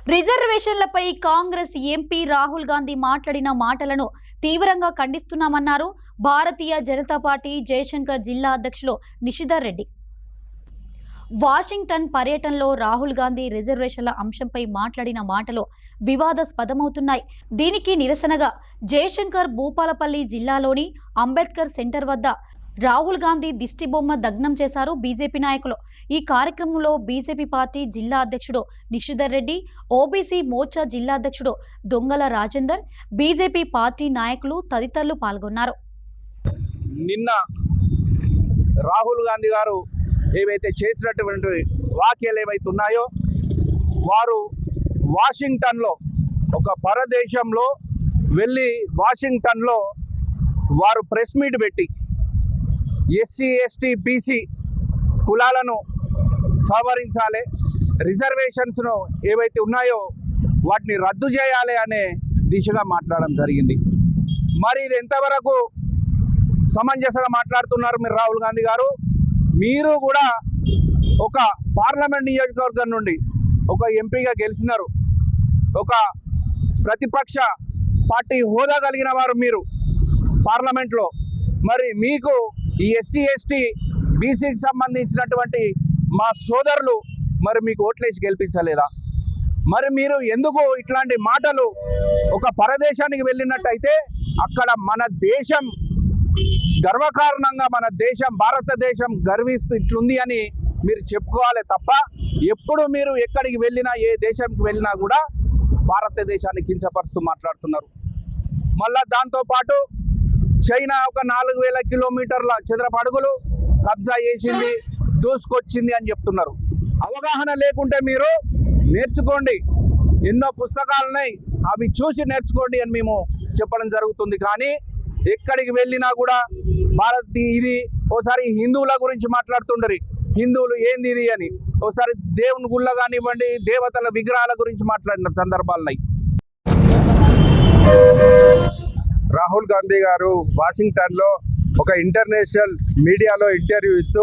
రిజర్వేషన్లపై Congress MP Rahul Gandhi మాట్లాడిన మాటలను తీవ్రంగా ఖండిస్తున్నామన్నారు భారతీయ జనతా పార్టీ జయశంకర్ జిల్లా అధ్యక్షులు నిషిధర్ రెడ్డి. వాషింగ్టన్ పర్యటనలో రాహుల్ గాంధీ రిజర్వేషన్ల అంశంపై మాట్లాడిన మాటలు వివాదాస్పదమవుతున్నాయి. దీనికి నిరసనగా జయశంకర్ భూపాలపల్లి జిల్లాలోని అంబేద్కర్ సెంటర్ వద్ద రాహుల్ గాంధీ దిష్టిబొమ్మ దగ్నం చేశారు బీజేపీ నాయకులు. ఈ కార్యక్రమంలో బీజేపీ పార్టీ జిల్లా అధ్యక్షుడు నిషిధర్ రెడ్డి, ఓబీసీ మోర్చా జిల్లా అధ్యక్షుడు దొంగల రాజేందర్, బీజేపీ పార్టీ నాయకులు తదితరులు పాల్గొన్నారు. నిన్న రాహుల్ గాంధీ గారు ఏవైతే చేసినటువంటి వ్యాఖ్యలు ఏవైతే ఉన్నాయో, వారు వాషింగ్టన్లో ఒక పరదేశంలో వెళ్ళి వాషింగ్టన్లో వారు ప్రెస్ మీట్ పెట్టి ఎస్సీ ఎస్టీ బీసీ కులాలను సవరించాలి, రిజర్వేషన్స్ను ఏవైతే ఉన్నాయో వాటిని రద్దు చేయాలి అనే దిశగా మాట్లాడడం జరిగింది. మరి ఇది ఎంతవరకు సమంజసంగా మాట్లాడుతున్నారు మీరు రాహుల్ గాంధీ గారు? మీరు కూడా ఒక పార్లమెంట్ నియోజకవర్గం నుండి ఒక ఎంపీగా గెలిచినారు, ఒక ప్రతిపక్ష పార్టీ హోదా కలిగిన వారు మీరు పార్లమెంట్లో. మరి మీకు ఈ ఎస్సీ ఎస్టీ బీసీకి సంబంధించినటువంటి మా సోదరులు మరి మీకు ఓట్లేసి గెలిపించలేదా? మరి మీరు ఎందుకు ఇట్లాంటి మాటలు? ఒక పరదేశానికి వెళ్ళినట్టయితే అక్కడ మన దేశం గర్వకారణంగా మన దేశం భారతదేశం గర్విస్తూ ఇట్లుంది అని మీరు చెప్పుకోవాలి తప్ప, ఎప్పుడు మీరు ఎక్కడికి వెళ్ళినా ఏ దేశానికి వెళ్ళినా కూడా భారతదేశాన్ని కించపరుస్తూ మాట్లాడుతున్నారు. మళ్ళా దాంతోపాటు చైనా ఒక 4000 కిలోమీటర్ల చదరపు అడుగులు కబ్జా చేసింది, దూసుకొచ్చింది అని చెప్తున్నారు. అవగాహన లేకుంటే మీరు నేర్చుకోండి, ఎన్నో పుస్తకాలున్నాయి, అవి చూసి నేర్చుకోండి అని మేము చెప్పడం జరుగుతుంది. కానీ ఎక్కడికి వెళ్ళినా కూడా ఇది ఓసారి హిందువుల గురించి మాట్లాడుతుండరు, హిందువులు ఏంది ఇది అని. ఒకసారి దేవుని గుళ్ళ కానివ్వండి, దేవతల విగ్రహాల గురించి మాట్లాడిన సందర్భాలున్నాయి. రాహుల్ గాంధీ గారు వాషింగ్టన్లో ఒక ఇంటర్నేషనల్ మీడియాలో ఇంటర్వ్యూ ఇస్తూ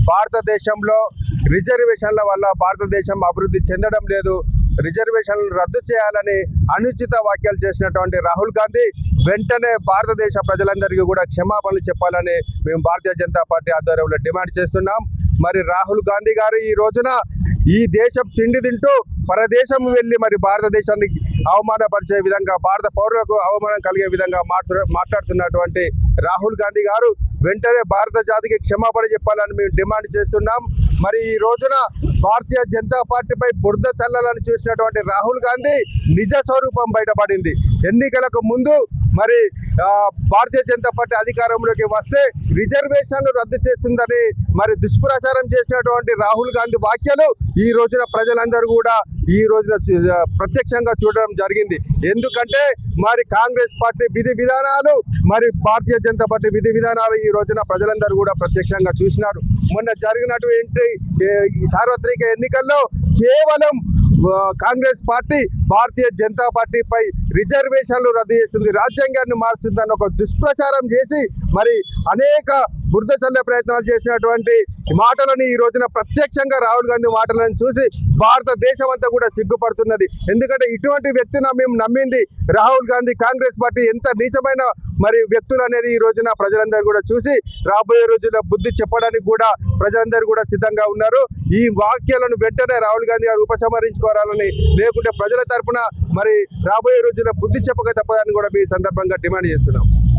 భారతదేశంలో రిజర్వేషన్ల వల్ల భారతదేశం అభివృద్ధి చెందడం లేదు, రిజర్వేషన్లు రద్దు చేయాలని అనుచిత వ్యాఖ్యలు చేసినటువంటి రాహుల్ గాంధీ వెంటనే భారతదేశ ప్రజలందరికీ కూడా క్షమాపణలు చెప్పాలని మేము భారతీయ జనతా పార్టీ ఆధ్వర్యంలో డిమాండ్ చేస్తున్నాం. మరి రాహుల్ గాంధీ గారు ఈ రోజున ఈ దేశం తిండి తింటూ పరదేశం వెళ్ళి మరి భారతదేశాన్ని అవమానపరిచే విధంగా, భారత పౌరులకు అవమానం కలిగే విధంగా మాట్లాడుతున్నటువంటి రాహుల్ గాంధీ గారు వెంటనే భారత జాతికి క్షమాపణ చెప్పాలని మేము డిమాండ్ చేస్తున్నాం. మరి ఈ రోజున భారతీయ జనతా పార్టీపై బురద చల్లాలని చూసినటువంటి రాహుల్ గాంధీ నిజ స్వరూపం బయటపడింది. ఎన్నికలకు ముందు మరి భారతీయ జనతా పార్టీ అధికారంలోకి వస్తే రిజర్వేషన్లు రద్దు చేస్తుందని మరి దుష్ప్రచారం చేసినటువంటి రాహుల్ గాంధీ వ్యాఖ్యలు ఈ రోజున ప్రజలందరూ కూడా ఈ రోజున ప్రత్యక్షంగా చూడడం జరిగింది. ఎందుకంటే మరి కాంగ్రెస్ పార్టీ విధి విధానాలు, మరి భారతీయ జనతా పార్టీ విధి విధానాలు ఈ రోజున ప్రజలందరూ కూడా ప్రత్యక్షంగా చూసినారు. మొన్న జరిగినటువంటి సార్వత్రిక ఎన్నికల్లో కేవలం కాంగ్రెస్ పార్టీ భారతీయ జనతా పార్టీపై రిజర్వేషన్లు రద్దు చేస్తుంది, రాజ్యాంగాన్ని మారుస్తుందని ఒక దుష్ప్రచారం చేసి మరి అనేక బురద చల్లే ప్రయత్నాలు చేసినటువంటి మాటలని ఈ రోజున ప్రత్యక్షంగా రాహుల్ గాంధీ మాటలను చూసి భారతదేశం అంతా కూడా సిగ్గుపడుతున్నది. ఎందుకంటే ఇటువంటి వ్యక్తిని మేము నమ్మింది రాహుల్ గాంధీ, కాంగ్రెస్ పార్టీ ఎంత నీచమైన మరి వ్యక్తులు అనేది ఈ రోజున ప్రజలందరూ కూడా చూసి రాబోయే రోజుల్లో బుద్ధి చెప్పడానికి కూడా ప్రజలందరూ కూడా సిద్ధంగా ఉన్నారు. ఈ వ్యాఖ్యలను వెంటనే రాహుల్ గాంధీ గారు ఉపసంహరించుకోవాలని, లేకుంటే ప్రజల తరఫున మరి రాబోయే రోజుల్లో బుద్ధి చెప్పక తప్పదని కూడా మీ సందర్భంగా డిమాండ్ చేస్తున్నాం.